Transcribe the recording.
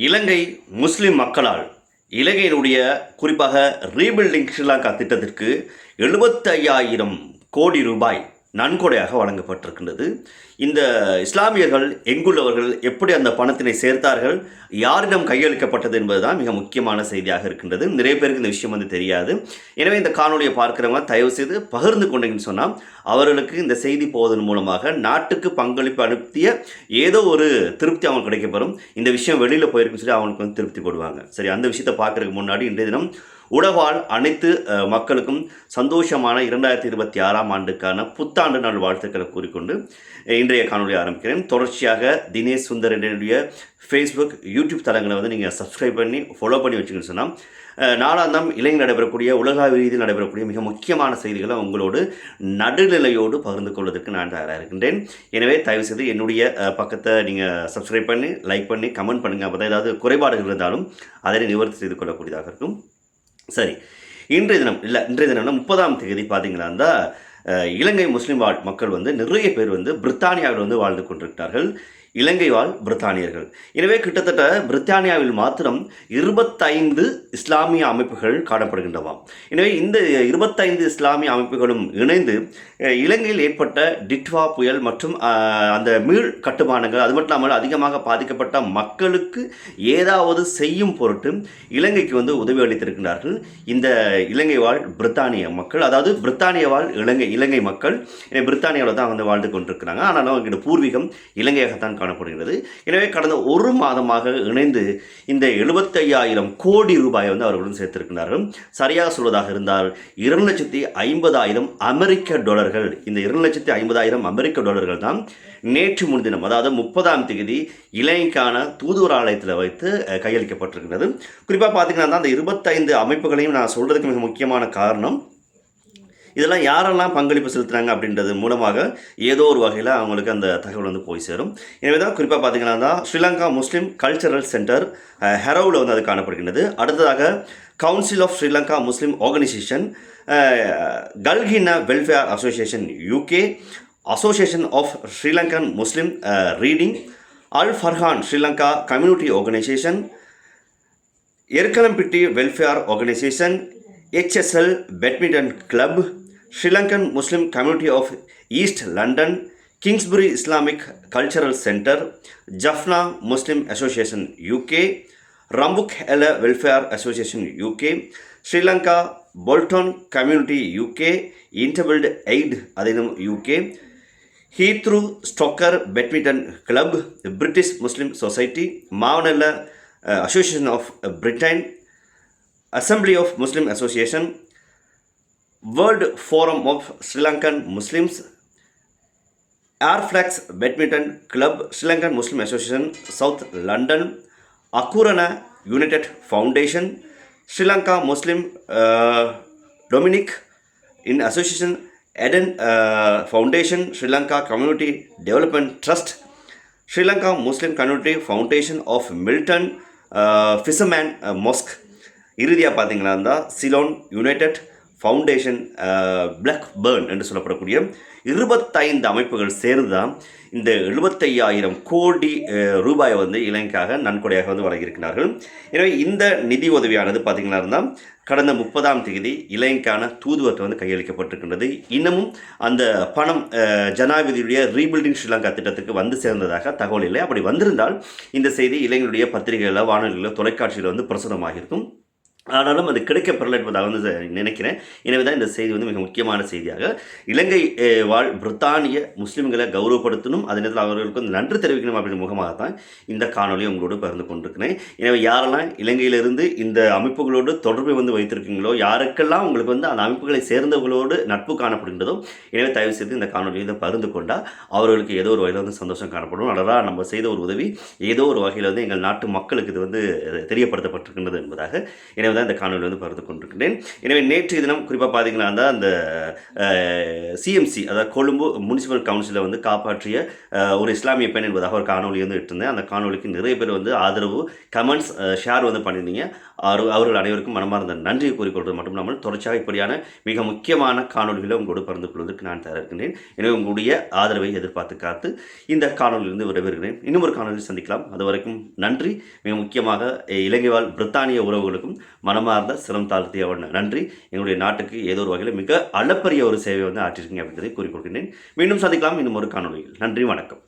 இலங்கை முஸ்லிம் மக்களால் இலங்கையினுடைய குறிப்பாக ரீபில்டிங் ஸ்ரீலங்கா திட்டத்திற்கு 75,000 கோடி ரூபாய் நன்கொடையாக வழங்கப்பட்டிருக்கின்றது. இந்த இஸ்லாமியர்கள் எங்குள்ளவர்கள் எப்படி அந்த பணத்தினை சேர்த்தார்கள், யாரிடம் கையளிக்கப்பட்டது என்பதுதான் மிக முக்கியமான செய்தியாக இருக்கின்றது. நிறைய பேருக்கு இந்த விஷயம் தெரியாது. எனவே இந்த காணொலியை பார்க்குறவங்க தயவு செய்து பகிர்ந்து கொண்டீங்கன்னு சொன்னால் அவர்களுக்கு இந்த செய்தி போவதன் மூலமாக நாட்டுக்கு பங்களிப்பு அனுப்பிய ஏதோ ஒரு திருப்தி அவங்களுக்கு கிடைக்கப்பெறும். இந்த விஷயம் வெளியில் போயிருக்குன்னு சொல்லி அவங்களுக்கு திருப்தி போடுவாங்க. சரி, அந்த விஷயத்தை பார்க்குறதுக்கு முன்னாடி இன்றைய தினம் உலகால் அனைத்து மக்களுக்கும் சந்தோஷமான 2026ஆம் ஆண்டுக்கான புத்தாண்டு நாள் வாழ்த்துக்களை கூறிக்கொண்டு இன்றைய காணொலியை ஆரம்பிக்கிறேன். தொடர்ச்சியாக தினேஷ் சுந்தர் என்னுடைய ஃபேஸ்புக் யூடியூப் தளங்களை நீங்கள் சப்ஸ்கிரைப் பண்ணி ஃபாலோ பண்ணி வச்சுக்கணும்னு சொன்னால் நாளாந்தம் இலங்கை நடைபெறக்கூடிய உலக ரீதியில் நடைபெறக்கூடிய மிக முக்கியமான செய்திகளை உங்களோடு நடுநிலையோடு பகிர்ந்து கொள்வதற்கு நான் தயாராக இருக்கின்றேன். எனவே தயவுசெய்து என்னுடைய பக்கத்தை நீங்கள் சப்ஸ்கிரைப் பண்ணி லைக் பண்ணி கமெண்ட் பண்ணுங்கள். அப்போ தான் ஏதாவது குறைபாடுகள் இருந்தாலும் அதனை நிவர்த்தி செய்து கொள்ளக்கூடியதாக இருக்கும். சரி, இன்றைய தினம் 30ஆம் தேதி பார்த்தீங்கன்னா இலங்கை முஸ்லீம் மக்கள் நிறைய பேர் பிரித்தானியாவில் வாழ்ந்து கொண்டிருக்கிறார்கள். இலங்கை வாழ் பிரித்தானியர்கள். எனவே கிட்டத்தட்ட பிரித்தானியாவில் மாத்திரம் 25 இஸ்லாமிய அமைப்புகள் காணப்படுகின்றவாம். எனவே இந்த 25 இஸ்லாமிய அமைப்புகளும் இணைந்து இலங்கையில் ஏற்பட்ட டிட்வா புயல் மற்றும் அந்த மீள் கட்டுமானங்கள், அது மட்டும் இல்லாமல் அதிகமாக பாதிக்கப்பட்ட மக்களுக்கு ஏதாவது செய்யும் பொருட்டு இலங்கைக்கு உதவி அளித்திருக்கிறார்கள் இந்த இலங்கை வாழ் பிரித்தானிய மக்கள். அதாவது பிரித்தானிய வாழ் இலங்கை மக்கள் பிரித்தானியாவில் தான் வாழ்ந்து கொண்டிருக்கிறாங்க. ஆனாலும் அவங்களோட பூர்வீகம் இலங்கையாகத்தான் காணப்படுகிறது. எனவே கடந்த ஒரு மாதமாக இணைந்து இந்த 75,000 கோடி ரூபாயை அவர்களுடன் சேர்த்திருக்கிறார்கள். சரியாக சொல்வதாக இருந்தால் 2,50,000 அமெரிக்க டாலர்கள். இந்த 2,50,000 அமெரிக்க டாலர்கள் தான் நேற்று முன்தினம், அதாவது 30ஆம் தேதி இலங்கைக்கான தூதுவர் ஆலயத்தில் வைத்து கையளிக்கப்பட்டிருக்கிறது. குறிப்பாக பார்த்தீங்கன்னா அந்த 25 அமைப்புகளையும் நான் சொல்றதுக்கு மிக முக்கியமான காரணம், இதெல்லாம் யாரெல்லாம் பங்களிப்பு செலுத்துகிறாங்க அப்படின்றது மூலமாக ஏதோ ஒரு வகையில் அவங்களுக்கு அந்த தகவல் போய் சேரும். எனவே தான் குறிப்பாக பார்த்தீங்கன்னா ஸ்ரீலங்கா முஸ்லீம் கல்ச்சரல் சென்டர் ஹெரோவில் அது காணப்படுகின்றது. அடுத்ததாக council of Sri Lanka Muslim organisation, Galhinna welfare association UK, association of Sri Lankan Muslim reading, Al Farhan Sri Lanka community organisation, Erukkalampiddy welfare organisation, HSL badminton club, Sri Lankan Muslim community of East London, Kingsbury Islamic cultural centre, Jaffna Muslim association UK, Rambukella welfare association UK, Sri Lanka Bolton community UK, Interbuild aid அதிலும் UK, Heathrow stoker badminton club, British Muslim society, Mawanella association of Britain, Assembly of Muslim Association, World Forum of Sri Lankan Muslims, Airflex Badminton Club, Sri Lankan Muslim Association South London, Akurana United Foundation, Sri Lanka Muslim Dominic in Association, Eden Foundation, Sri Lanka Community Development Trust, Sri Lanka Muslim Community Foundation of Milton, Fisherman Mosque. இறுதியாக பார்த்தீங்கன்னா Ceylon united foundation, Blackburn என்று சொல்லப்படக்கூடிய 25 அமைப்புகள் சேர்ந்து தான் இந்த 75,000 கோடி ரூபாயை இலங்கைக்காக நன்கொடையாக வழங்கியிருக்கிறார்கள். எனவே இந்த நிதி உதவியானது பார்த்தீங்கன்னா கடந்த 30ஆம் தேதி இலங்கைக்கான தூதுவர்கிட்ட கையளிக்கப்பட்டிருக்கின்றது. இன்னமும் அந்த பணம் ஜனாதிபதியுடைய ரீபில்டிங் ஸ்ரீலங்கா திட்டத்துக்கு சேர்ந்ததாக தகவல் இல்லை. அப்படி வந்திருந்தால் இந்த செய்தி இலங்கையுடைய பத்திரிகைகளில், வானொலிகளில், தொலைக்காட்சியில் பிரசுரமாகியிருக்கும். ஆனாலும் அது கிடைக்கப்பெறல என்பதாக நினைக்கிறேன். எனவே தான் இந்த செய்தி மிக முக்கியமான செய்தியாக இலங்கை வாழ் பிரித்தானிய முஸ்லீம்களை கௌரவப்படுத்தணும், அதே நேரத்தில் அவர்களுக்கு நன்றி தெரிவிக்கணும் அப்படின்ற முகமாக தான் இந்த காணொலியை உங்களோடு பகிர்ந்து கொண்டிருக்கிறேன். எனவே யாரெல்லாம் இலங்கையிலிருந்து இந்த அமைப்புகளோடு தொடர்பை வைத்திருக்கீங்களோ, யாருக்கெல்லாம் உங்களுக்கு அந்த அமைப்புகளை சேர்ந்தவர்களோடு நட்பு காணப்படுகின்றதோ, எனவே தயவு செய்து இந்த காணொலியை பகிர்ந்து கொண்டால் அவர்களுக்கு ஏதோ ஒரு வகையில் சந்தோஷம் காணப்படும். அதனால் நம்ம செய்த ஒரு உதவி ஏதோ ஒரு வகையில் எங்கள் நாட்டு மக்களுக்கு இது தெரியப்படுத்தப்பட்டிருக்கின்றது என்பதாக. எனவே தான் இந்த காணொலி வந்து பகிர்ந்து கொண்டிருக்கிறேன். எனவே நேற்றைய தினம் குறிப்பாக பார்த்தீங்கன்னா தான் அந்த சிஎம்சி, அதாவது கொழும்பு முனிசிபல் கவுன்சிலை வந்து காப்பாற்றிய ஒரு இஸ்லாமிய பெண் என்பதாக ஒரு காணொலி வந்து இட்டிருந்தேன். அந்த காணொலிக்கு நிறைய பேர் வந்து ஆதரவு, கமெண்ட்ஸ், ஷேர் வந்து பண்ணியிருந்தீங்க. அவர்கள் அனைவருக்கும் மனமார்ந்த நன்றியை கூறிக்கொள்வது மட்டும் இல்லாமல் தொடர்ச்சியாக இப்படியான மிக முக்கியமான காணொலிகளை உங்களோடு பகிர்ந்து கொள்வதற்கு நான் தயாராக இருக்கின்றேன். எனவே உங்களுடைய ஆதரவை எதிர்பார்த்து காத்து இந்த காணொலியிலிருந்து விடைபெறுகிறேன். இன்னும் ஒரு காணொலியில் சந்திக்கலாம். அதுவரைக்கும் நன்றி. மிக முக்கியமாக இலங்கை வாழ் பிரித்தானிய உறவுகளுக்கும் மனமார்ந்த சிரம் தாழ்த்திய நன்றி. எங்களுடைய நாட்டுக்கு ஏதோ ஒரு வகையில் மிக அளப்பரிய ஒரு சேவை வந்து ஆற்றிருக்கீங்க அப்படின்றதை கூறிக்கொள்கின்றேன். மீண்டும் சந்திக்கலாம் இன்னும் ஒரு காணொலியில். நன்றி, வணக்கம்.